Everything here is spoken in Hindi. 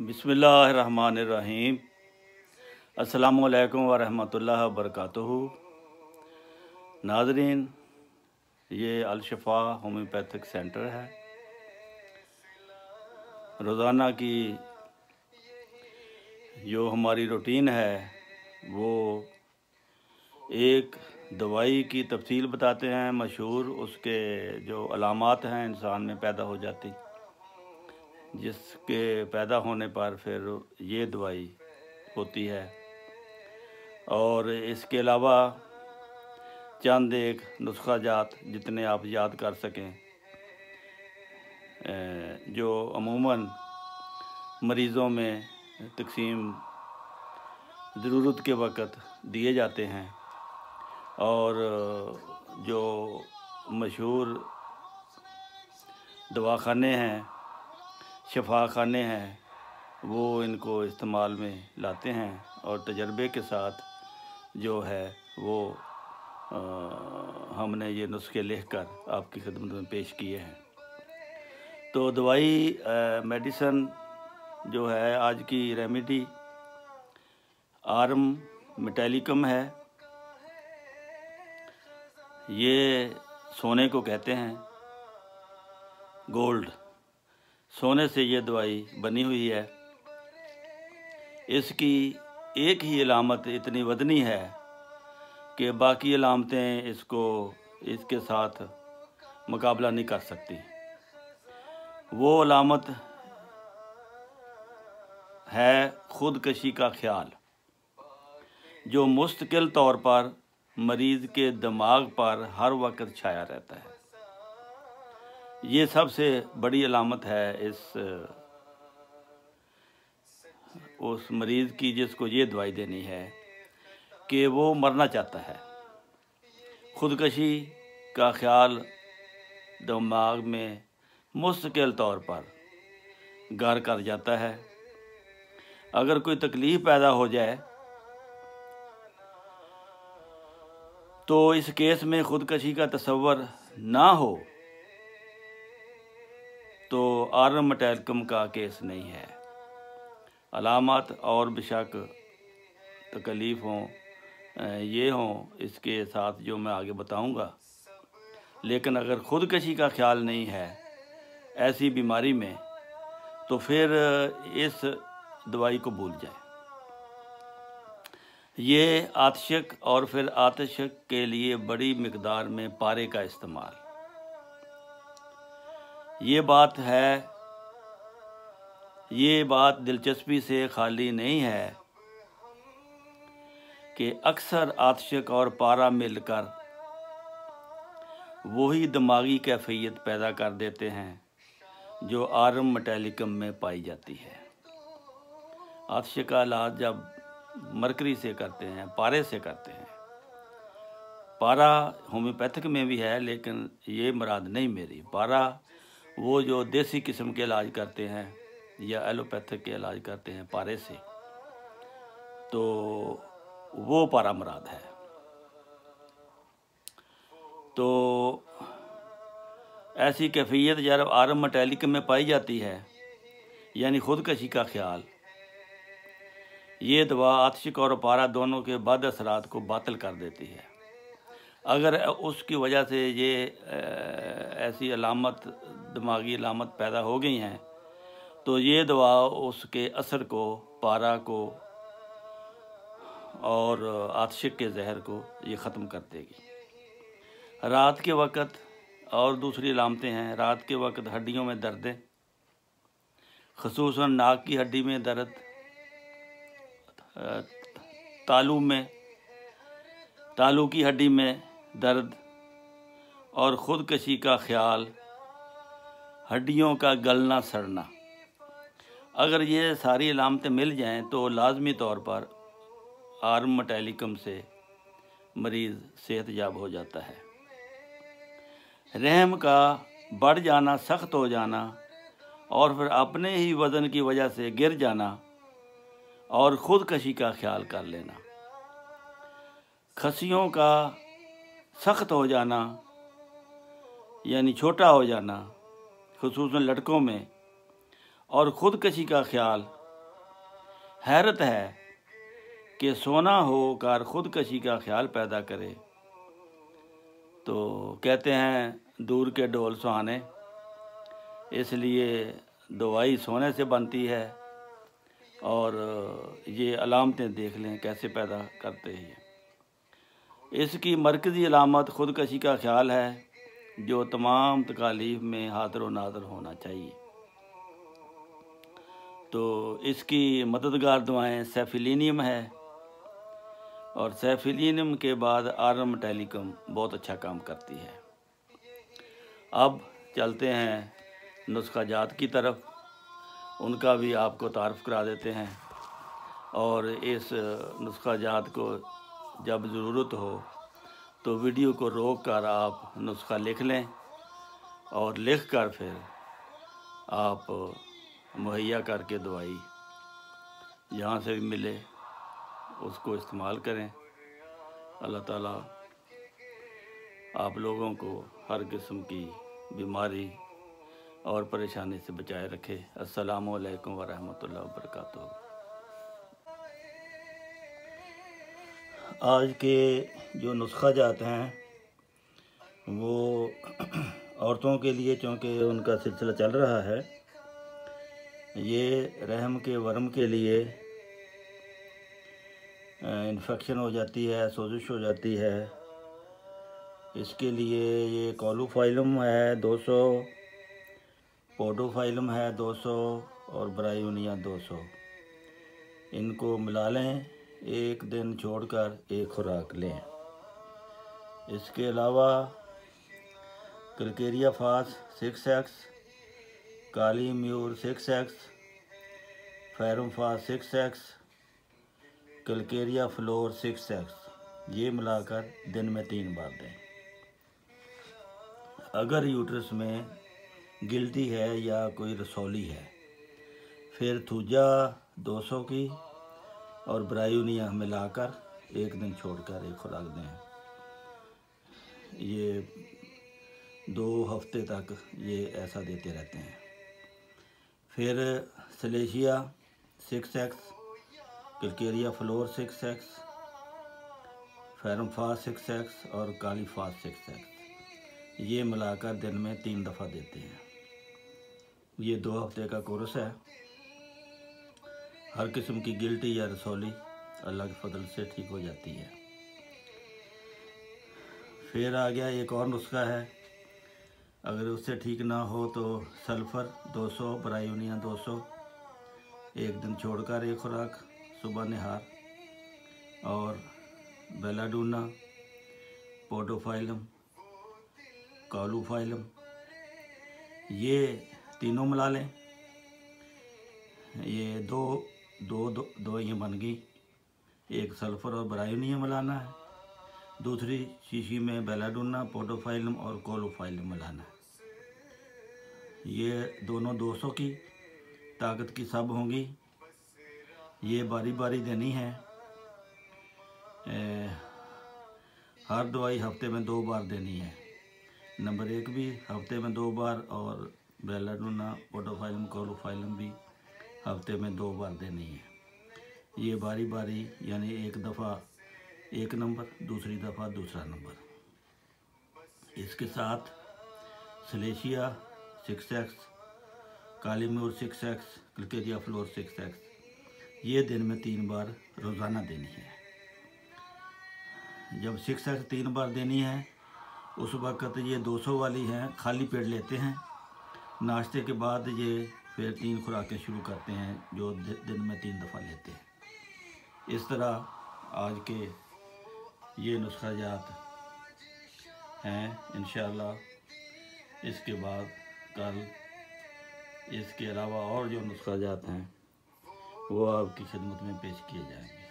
बिस्मिल्लाहिर्रहमानिर्रहीम। अस्सलामुअलैकुम वरहमतुल्लाहि वबरकातुहू। नाज़रीन, ये अल-शफ़ा होम्योपैथिक सेंटर है। रोज़ाना की जो हमारी रूटीन है वो एक दवाई की तफसील बताते हैं, मशहूर उसके जो अलामात हैं इंसान में पैदा हो जाती, जिसके पैदा होने पर फिर ये दवाई होती है। और इसके अलावा चंद एक नुस्खा जात जितने आप याद कर सकें, जो अमूमन मरीज़ों में तकसीम ज़रूरत के वक़्त दिए जाते हैं। और जो मशहूर दवाखाने हैं, शफाखाने हैं, वो इनको इस्तेमाल में लाते हैं और तजर्बे के साथ जो है वो हमने ये नुस्खे लिखकर आपकी खिदमत में पेश किए हैं। तो दवाई मेडिसन जो है, आज की रेमेडी आर्म मेटालिकम है। ये सोने को कहते हैं, गोल्ड, सोने से ये दवाई बनी हुई है। इसकी एक ही अलामत इतनी वज़नी है कि बाकी अलामतें इसके साथ मुकाबला नहीं कर सकती। वो अलामत है खुदकशी का ख्याल, जो मुस्तकिल तौर पर मरीज़ के दिमाग पर हर वक्त छाया रहता है। ये सबसे बड़ी अलामत है उस मरीज़ की जिसको ये दवाई देनी है कि वो मरना चाहता है। खुदकशी का ख्याल दिमाग में मुस्तकिल तौर पर घर कर जाता है। अगर कोई तकलीफ़ पैदा हो जाए तो इस केस में खुदकशी का तसव्वुर ना हो तो आर्म मेटालिकम का केस नहीं है। अलामत और बेशक तकलीफ़ हों, ये हों इसके साथ जो मैं आगे बताऊंगा, लेकिन अगर खुदकशी का ख्याल नहीं है ऐसी बीमारी में तो फिर इस दवाई को भूल जाए। ये आतशक और फिर आतशक के लिए बड़ी मिकदार में पारे का इस्तेमाल, ये बात दिलचस्पी से खाली नहीं है कि अक्सर आतशक और पारा मिलकर वही दिमागी कैफियत पैदा कर देते हैं जो आर्म मेटालिकम में पाई जाती है। आतशक का इलाज जब मरकरी से करते हैं, पारे से करते हैं। पारा होम्योपैथिक में भी है, लेकिन ये मुराद नहीं मेरी। पारा वो जो देसी किस्म के इलाज करते हैं या एलोपैथिक के इलाज करते हैं पारे से, तो वो पारा मुराद है। तो ऐसी कैफियत जब आर्म मेटालिकम में पाई जाती है, यानी खुदकशी का ख्याल, ये दवा आतशिक और पारा दोनों के बद असरात को बातिल कर देती है। अगर उसकी वजह से ये ऐसी अलामत, दिमागी अलामत पैदा हो गई हैं, तो ये दवा उसके असर को, पारा को और आतशिक के जहर को ये ख़त्म कर देगी। रात के वक़्त और दूसरी अलामतें हैं। रात के वक़्त हड्डियों में दर्दें, ख़ुसूसन नाक की हड्डी में दर्द, तालू की हड्डी में दर्द और ख़ुदकशी का ख्याल, हड्डियों का गलना सड़ना। अगर ये सारी अलामतें मिल जाएं तो लाजमी तौर पर आर्म मेटालिकम से मरीज़ सेहतयाब हो जाता है। रहम का बढ़ जाना, सख्त हो जाना और फिर अपने ही वज़न की वजह से गिर जाना और ख़ुदकशी का ख्याल कर लेना, खसियों का सख्त हो जाना यानी छोटा हो जाना, खुसूसन लड़कों में, और ख़ुदकशी का ख्याल हैरत है कि सोना होकर खुदकशी का ख्याल पैदा करे। तो कहते हैं दूर के ढोल सुहाने, इसलिए दवाई सोने से बनती है। और ये अलामतें देख लें कैसे पैदा करते हैं। इसकी मरकज़ी अलामत खुदकशी का ख्याल है, जो तमाम तकालीफ में हाज़िर व नाज़िर होना चाहिए। तो इसकी मददगार दवाएं सेफिलिनियम है, और सेफिलिनियम के बाद आरम मेटालिकम बहुत अच्छा काम करती है। अब चलते हैं नुस्खा जात की तरफ, उनका भी आपको तारुफ करा देते हैं। और इस नुस्खा जात को जब ज़रूरत हो तो वीडियो को रोक कर आप नुस्खा लिख लें, और लिख कर फिर आप मुहैया करके दवाई जहाँ से भी मिले उसको इस्तेमाल करें। अल्लाह ताला आप लोगों को हर किस्म की बीमारी और परेशानी से बचाए रखे। अस्सलामु अलैकुम वरहमतुल्लाहि वबरकातुहू। आज के जो नुस्खा जात हैं वो औरतों के लिए, चूँकि उनका सिलसिला चल रहा है, ये रहम के वर्म के लिए इन्फेक्शन हो जाती है, सोजिश हो जाती है। इसके लिए ये कोलोफाइलम है 200, पोडोफाइलम है 200 और ब्रायोनिया 200। इनको मिला लें, एक दिन छोड़कर एक खुराक लें। इसके अलावा कलकेरिया फास 6x, काली म्यूर 6x, फेरम फास 6x, कलकेरिया फ्लोर 6x, ये मिलाकर दिन में 3 बार दें। अगर यूट्रस में गिल्टी है या कोई रसौली है, फिर थूजा 200 की और ब्रायोनिया मिलाकर एक दिन छोड़कर एक खुराक दें। ये 2 हफ्ते तक ये ऐसा देते रहते हैं। फिर सलेशिया 6x, कलकेरिया फ्लोर 6x, फेरम फास 6x और काली फास 6x, ये मिलाकर दिन में 3 दफ़ा देते हैं। ये 2 हफ्ते का कोर्स है। हर किस्म की गिल्टी या रसौली अल्लाह के फजल से ठीक हो जाती है। फिर आ गया एक और नुस्खा है, अगर उससे ठीक ना हो तो सल्फ़र 200, ब्रायोनिया 200, एक दिन छोड़कर एक खुराक सुबह निहार, और बेलाडोना, पोडोफाइलम, कोलोफाइलम, ये तीनों मिला लें। ये दो ये बन गई। एक सल्फ़र और ब्रायोनिया मिलाना है, दूसरी शीशी में बेलाडोना, पोडोफाइलम और कोलोफाइलम मिलाना है। ये दोनों 200 की ताकत की सब होंगी। ये बारी बारी देनी है। हर दवाई हफ्ते में 2 बार देनी है। नंबर 1 भी हफ्ते में 2 बार, और बेलाडोना, पोडोफाइलम, कोलोफाइलम भी हफ्ते में 2 बार देनी है। ये बारी बारी, यानी एक दफ़ा 1 नंबर, दूसरी दफ़ा दूसरा नंबर। इसके साथ सलेशिया 6x, काली म्यूर 6x, कलकेरिया फ्लोर 6x, ये दिन में 3 बार रोज़ाना देनी है। जब 6x 3 बार देनी है, उस वक़्त ये 200 वाली हैं, खाली पेट लेते हैं। नाश्ते के बाद ये फिर 3 खुराकें शुरू करते हैं, जो दिन में 3 दफ़ा लेते हैं। इस तरह आज के ये नुस्खा जात हैं। इंशाअल्लाह इसके बाद कल इसके अलावा और जो नुस्खा जात हैं वो आपकी खिदमत में पेश किए जाएंगे।